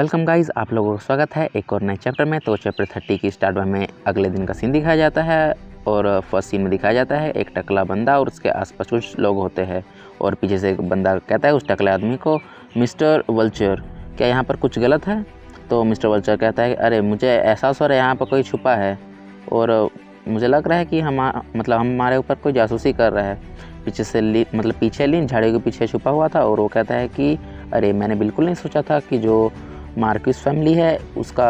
Welcome guys, आप लोगों का स्वागत है एक और नए चैप्टर में। तो चैप्टर 30 की स्टार्ट में अगले दिन का सीन दिखाया जाता है और फर्स्ट सीन में दिखाया जाता है एक टकला बंदा और उसके आसपास कुछ लोग होते हैं और पीछे से एक बंदा कहता है उस टकले आदमी को, मिस्टर वल्चर क्या यहाँ पर कुछ गलत है? तो मिस्टर वल्चर कहता है अरे मुझे एहसास हो रहा है यहाँ पर कोई छुपा है और मुझे लग रहा है कि हमारे ऊपर कोई जासूसी कर रहा है। पीछे से पीछे लीन झाड़ियों के पीछे छुपा हुआ था और वो कहता है कि अरे मैंने बिल्कुल नहीं सोचा था कि जो मार्किस फैमिली है उसका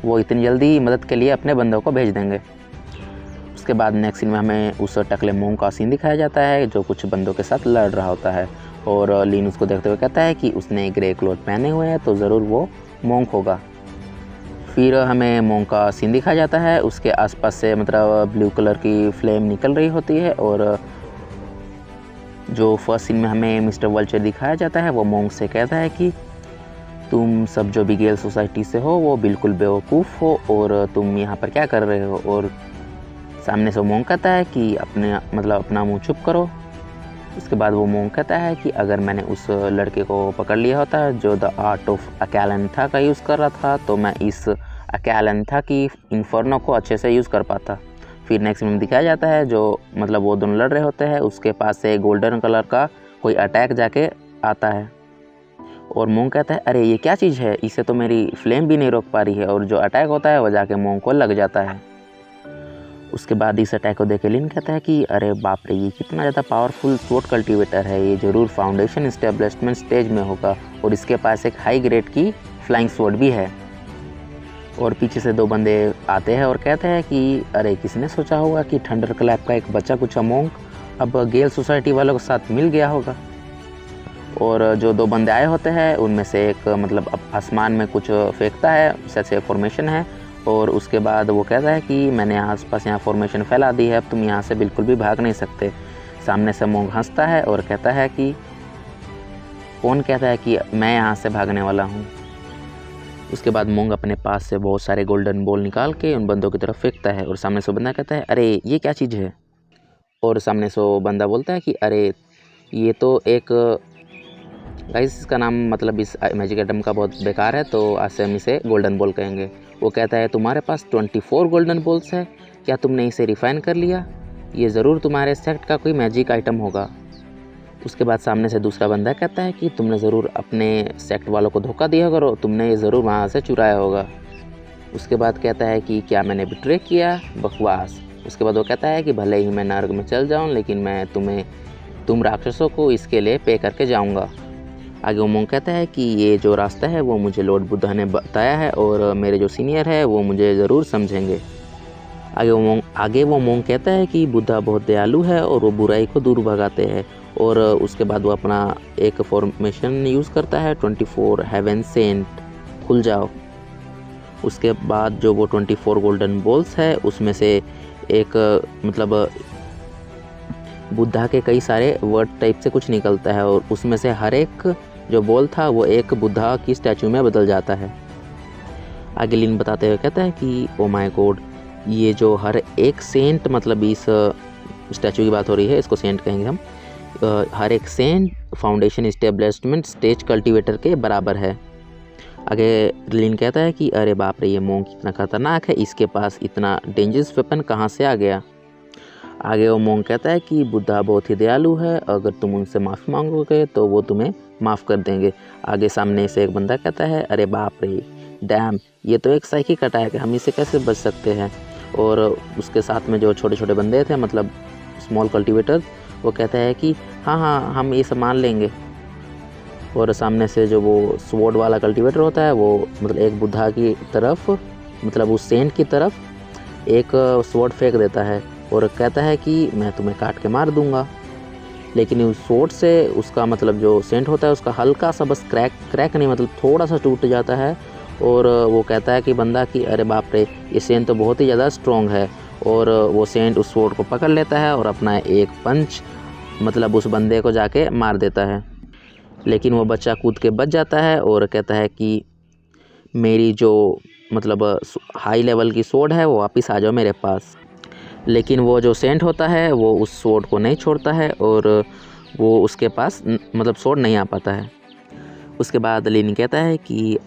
वो इतनी जल्दी मदद के लिए अपने बंदों को भेज देंगे। उसके बाद नेक्स्ट सीन में हमें उस टकले मोंग का सीन दिखाया जाता है जो कुछ बंदों के साथ लड़ रहा होता है और लीन उसको देखते हुए कहता है कि उसने ग्रे क्लोथ पहने हुए हैं तो ज़रूर वो मोंग होगा। फिर हमें मोंग का सीन दिखाया जाता है, उसके आसपास से ब्लू कलर की फ्लेम निकल रही होती है और जो फर्स्ट सीन में हमें मिस्टर वल्चर दिखाया जाता है वो मोंग से कहता है कि तुम सब जो बिगेल सोसाइटी से हो वो बिल्कुल बेवकूफ़ हो और तुम यहाँ पर क्या कर रहे हो। और सामने से मोंग कहता है कि अपना मुंह चुप करो। उसके बाद वो मोंग कहता है कि अगर मैंने उस लड़के को पकड़ लिया होता जो द आर्ट ऑफ अकेलेंथा का यूज़ कर रहा था तो मैं इस अकेलेंथा की इन्फर्नो को अच्छे से यूज़ कर पाता। फिर नेक्स्ट में दिखाया जाता है जो वो दोनों लड़ रहे होते हैं, उसके पास से गोल्डन कलर का कोई अटैक जाके आता है और मोंग कहता है अरे ये क्या चीज़ है, इसे तो मेरी फ्लेम भी नहीं रोक पा रही है और जो अटैक होता है वो जाके मोंग को लग जाता है। उसके बाद इस अटैक को देख के लिन कहता है कि अरे बाप रे ये कितना ज़्यादा पावरफुल स्वॉर्ड कल्टीवेटर है, ये ज़रूर फाउंडेशन इस्टेब्लिशमेंट स्टेज में होगा और इसके पास एक हाई ग्रेड की फ्लाइंग स्वॉर्ड भी है। और पीछे से दो बंदे आते हैं और कहते हैं कि अरे किसने सोचा होगा कि थंडर क्लैप का एक बच्चा कुछ मोंग अब गेल सोसाइटी वालों के साथ मिल गया होगा। और जो दो बंदे आए होते हैं उनमें से एक अब आसमान में कुछ फेंकता है, जैसे फॉर्मेशन है और उसके बाद वो कहता है कि मैंने आसपास यहाँ फॉर्मेशन फैला दी है, अब तुम यहाँ से बिल्कुल भी भाग नहीं सकते। सामने से मोंग हंसता है और कहता है कि कौन कहता है कि मैं यहाँ से भागने वाला हूँ। उसके बाद मोंग अपने पास से बहुत सारे गोल्डन बॉल निकाल के उन बंदों की तरफ फेंकता है और सामने से बंदा कहता है अरे ये क्या चीज़ है। और सामने से बंदा बोलता है कि अरे ये तो एक गाइस इसका नाम इस मैजिक आइटम का बहुत बेकार है तो आज से हम इसे गोल्डन बॉल कहेंगे। वो कहता है तुम्हारे पास 24 गोल्डन बॉल्स है, क्या तुमने इसे रिफ़ाइन कर लिया? ये ज़रूर तुम्हारे सेक्ट का कोई मैजिक आइटम होगा। उसके बाद सामने से दूसरा बंदा कहता है कि तुमने ज़रूर अपने सेक्ट वालों को धोखा दिया होगा, तुमने ये ज़रूर वहाँ से चुराया होगा। उसके बाद कहता है कि क्या मैंने बिट्रे किया? बकवास। उसके बाद वो कहता है कि भले ही मैं नर्क में चल जाऊँ लेकिन मैं तुम राक्षसों को इसके लिए पे करके जाऊँगा। आगे वो मोंग कहता है कि ये जो रास्ता है वो मुझे लॉर्ड बुद्धा ने बताया है और मेरे जो सीनियर है वो मुझे ज़रूर समझेंगे। आगे वो मोंग कहता है कि बुद्धा बहुत दयालु है और वो बुराई को दूर भगाते हैं और उसके बाद वो अपना एक फॉर्मेशन यूज़ करता है 24 हेवन सेंट, खुल जाओ। उसके बाद जो वो 24 गोल्डन बॉल्स है उसमें से एक बुद्धा के कई सारे वर्ड टाइप से कुछ निकलता है और उसमें से हर एक जो बॉल था वो एक बुद्धा की स्टैचू में बदल जाता है। आगे लिन बताते हुए कहता है कि ओ माय गॉड, ये जो हर एक सेंट इस स्टैचू की बात हो रही है, इसको सेंट कहेंगे हम, हर एक cent foundation establishment stage cultivator के बराबर है। आगे लिन कहता है कि अरे बाप रे ये मोंग कितना खतरनाक है, इसके पास इतना डेंजरस वेपन कहाँ से आ गया। आगे वो मोंग कहता है कि बुद्धा बहुत ही दयालु है, अगर तुम उनसे माफ़ी मांगोगे तो वो तुम्हें माफ़ कर देंगे। आगे सामने से एक बंदा कहता है अरे बाप रे डैम, ये तो एक साइकिक अटैक है, हम इससे कैसे बच सकते हैं। और उसके साथ में जो छोटे छोटे बंदे थे स्मॉल कल्टीवेटर, वो कहता है कि हाँ हम ये सब मान लेंगे। और सामने से जो वो स्वॉर्ड वाला कल्टीवेटर होता है वो एक बुद्धा की तरफ उस सेंट की तरफ एक स्वॉर्ड फेंक देता है और कहता है कि मैं तुम्हें काट के मार दूंगा। लेकिन उस स्वॉर्ड से उसका जो सेंट होता है उसका हल्का सा बस क्रैक नहीं थोड़ा सा टूट जाता है और वो कहता है कि बंदा कि अरे बाप रे ये सेंट तो बहुत ही ज़्यादा स्ट्रॉन्ग है। और वो सेंट उस स्वॉर्ड को पकड़ लेता है और अपना एक पंच उस बंदे को जाके मार देता है। लेकिन वो बच्चा कूद के बच जाता है और कहता है कि मेरी जो हाई लेवल की स्वॉर्ड है वो वापस आ जाओ मेरे पास। लेकिन वो जो सेंट होता है वो उस स्वॉर्ड को नहीं छोड़ता है और वो उसके पास स्वॉर्ड नहीं आ पाता है। उसके बाद लिन कहता है कि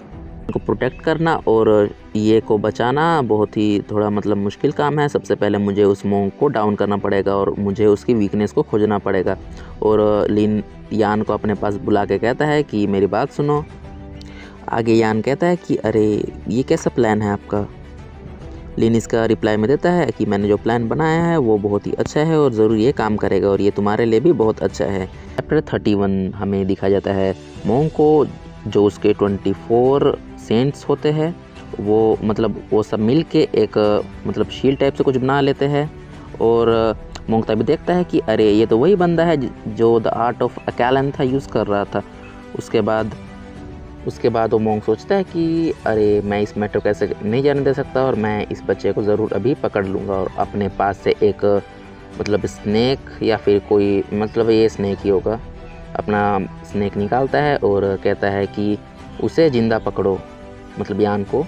को प्रोटेक्ट करना और ये को बचाना बहुत ही थोड़ा मतलब मुश्किल काम है। सबसे पहले मुझे उस मोंक को डाउन करना पड़ेगा और मुझे उसकी वीकनेस को खोजना पड़ेगा। और लिन यान को अपने पास बुला के कहता है कि मेरी बात सुनो। आगे यान कहता है कि अरे ये कैसा प्लान है आपका। लिन इसका रिप्लाई में देता है कि मैंने जो प्लान बनाया है वो बहुत ही अच्छा है और ज़रूर ये काम करेगा और ये तुम्हारे लिए भी बहुत अच्छा है। चैप्टर 31 हमें दिखाया जाता है मोंक को, जो उसके 24 सेंट्स होते हैं वो सब मिल के एक मतलब शील्ड टाइप से कुछ बना लेते हैं। और मोंक तभी देखता है कि अरे ये तो वही बंदा है जो द आर्ट ऑफ अकालंथा यूज़ कर रहा था। उसके बाद वो मोंक सोचता है कि अरे मैं इस मैटर को ऐसे नहीं जाने दे सकता और मैं इस बच्चे को ज़रूर अभी पकड़ लूँगा। और अपने पास से एक मतलब स्नेक या फिर कोई मतलब ये स्नेक ही होगा, अपना स्नेक निकालता है और कहता है कि उसे ज़िंदा पकड़ो, मतलब यान को।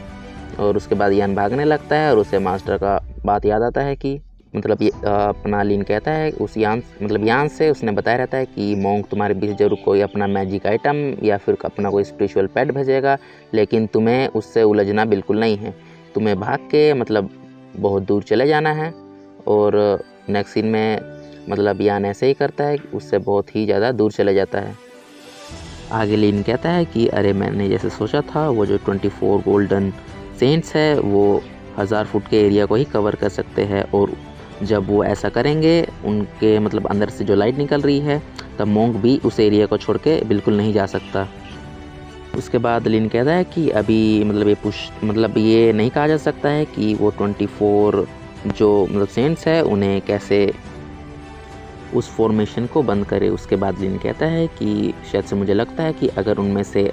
और उसके बाद यान भागने लगता है और उसे मास्टर का बात याद आता है कि मतलब ये अपना लिन कहता है उस यान से उसने बताया रहता है कि मोंक तुम्हारे बीच जरूर कोई अपना मैजिक आइटम या फिर अपना कोई स्पिरिचुअल पेट भेजेगा, लेकिन तुम्हें उससे उलझना बिल्कुल नहीं है। तुम्हें भाग के मतलब बहुत दूर चले जाना है। और नेक्स्ट सीन में मतलब यान ऐसे ही करता है, उससे बहुत ही ज़्यादा दूर चले जाता है। आगे लिन कहता है कि अरे मैंने जैसे सोचा था वो जो 24 गोल्डन सेंट्स है वो 1000 फुट के एरिया को ही कवर कर सकते हैं और जब वो ऐसा करेंगे उनके मतलब अंदर से जो लाइट निकल रही है तब मोंक भी उस एरिया को छोड़ के बिल्कुल नहीं जा सकता। उसके बाद लिन कहता है कि अभी मतलब ये नहीं कहा जा सकता है कि वो 24 जो मतलब सेंट्स है उन्हें कैसे उस फॉर्मेशन को बंद करे। उसके बाद लिन कहता है कि शायद से मुझे लगता है कि अगर उनमें से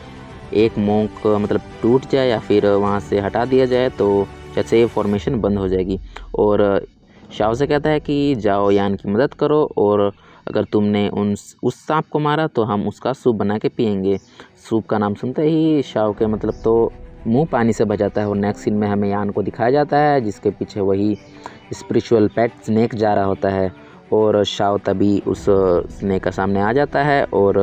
एक मोंक मतलब टूट जाए या फिर वहाँ से हटा दिया जाए तो शायद से ये फॉर्मेशन बंद हो जाएगी। और शाओ से कहता है कि जाओ यान की मदद करो और अगर तुमने उस सांप को मारा तो हम उसका सूप बना के पियेंगे। सूप का नाम सुनते ही शाओ के मतलब तो मुंह पानी से भर जाता है। और नेक्स्ट सीन में हमें यान को दिखाया जाता है जिसके पीछे वही स्पिरिचुअल पेट स्नेक जा रहा होता है और शाओ तभी उस स्नेक का सामने आ जाता है और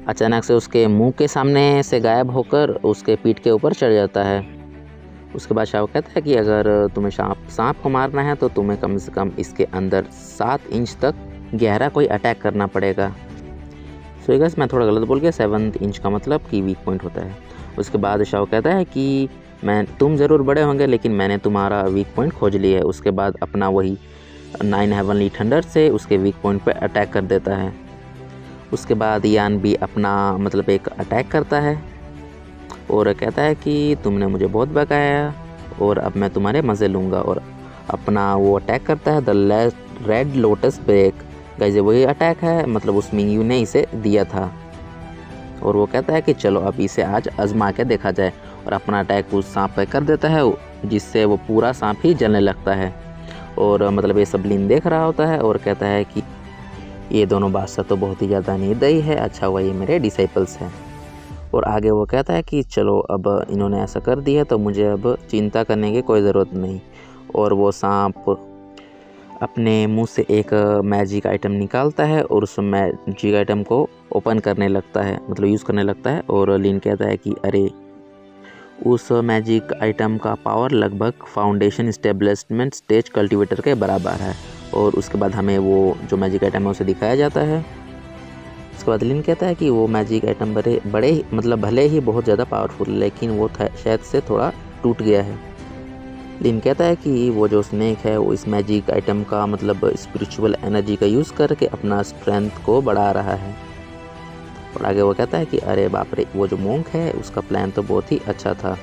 अचानक से उसके मुंह के सामने से गायब होकर उसके पीठ के ऊपर चढ़ जाता है। उसके बाद शाओ कहता है कि अगर तुम्हें सांप को मारना है तो तुम्हें कम से कम इसके अंदर 7 इंच तक गहरा कोई अटैक करना पड़ेगा। सो गाइस मैं थोड़ा गलत बोल गया, 7 इंच का मतलब कि वीक पॉइंट होता है। उसके बाद शाओ कहता है कि तुम ज़रूर बड़े होंगे लेकिन मैंने तुम्हारा वीक पॉइंट खोज लिया है। उसके बाद अपना वही 9 हेवनली थंडर से उसके वीक पॉइंट पर अटैक कर देता है। उसके बाद यान भी अपना मतलब एक अटैक करता है और कहता है कि तुमने मुझे बहुत भगाया और अब मैं तुम्हारे मज़े लूँगा। और अपना वो अटैक करता है the red lotus break. Guys वही अटैक है मतलब उस मिंगयू ने इसे दिया था। और वो कहता है कि चलो अब इसे आज आजमा के देखा जाए और अपना अटैक उस सांप पे कर देता है जिससे वो पूरा सांप ही जलने लगता है। और मतलब ये सब लिन देख रहा होता है और कहता है कि ये दोनों बादशाह तो बहुत ही ज़्यादा निर्दयी है, अच्छा हुआ ये मेरे डिसाइपल्स हैं। और आगे वो कहता है कि चलो अब इन्होंने ऐसा कर दिया तो मुझे अब चिंता करने की कोई ज़रूरत नहीं। और वो सांप अपने मुंह से एक मैजिक आइटम निकालता है और उस मैजिक आइटम को ओपन करने लगता है मतलब यूज़ करने लगता है। और लिन कहता है कि अरे उस मैजिक आइटम का पावर लगभग फाउंडेशन स्टेब्लिशमेंट स्टेज कल्टीवेटर के बराबर है। और उसके बाद हमें वो जो मैजिक आइटम है उसे दिखाया जाता है। उसके बाद लिन कहता है कि वो मैजिक आइटम बड़े मतलब भले ही बहुत ज़्यादा पावरफुल लेकिन वो शायद से थोड़ा टूट गया है। लिन कहता है कि वो जो स्नेक है वो इस मैजिक आइटम का मतलब स्पिरिचुअल एनर्जी का यूज़ करके अपना स्ट्रेंथ को बढ़ा रहा है। और आगे वो कहता है कि अरे बाप रे वो जो मोंक है उसका प्लान तो बहुत ही अच्छा था।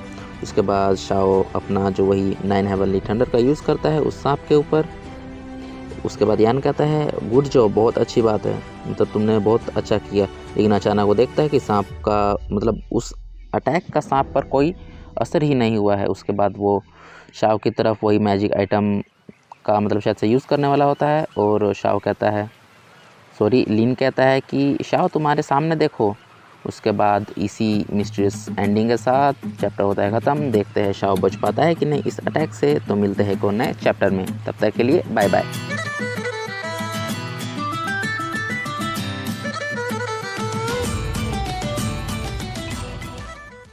उसके बाद शाओ अपना जो वही 9 हेवनली थंडर का यूज़ करता है उस सांप के ऊपर। उसके बाद यान कहता है गुड जॉब, बहुत अच्छी बात है, मतलब तुमने बहुत अच्छा किया। लेकिन अचानक वो देखता है कि सांप का मतलब उस अटैक का सांप पर कोई असर ही नहीं हुआ है। उसके बाद वो शाओ की तरफ वही मैजिक आइटम का मतलब शायद से यूज़ करने वाला होता है और लिन कहता है कि शाओ तुम्हारे सामने देखो। उसके बाद इसी मिस्टीरियस एंडिंग के साथ चैप्टर होता है ख़त्म। देखते हैं शाओ बच पाता है कि नहीं इस अटैक से। तो मिलते हैं एक और नए चैप्टर में, तब तक के लिए बाय बाय।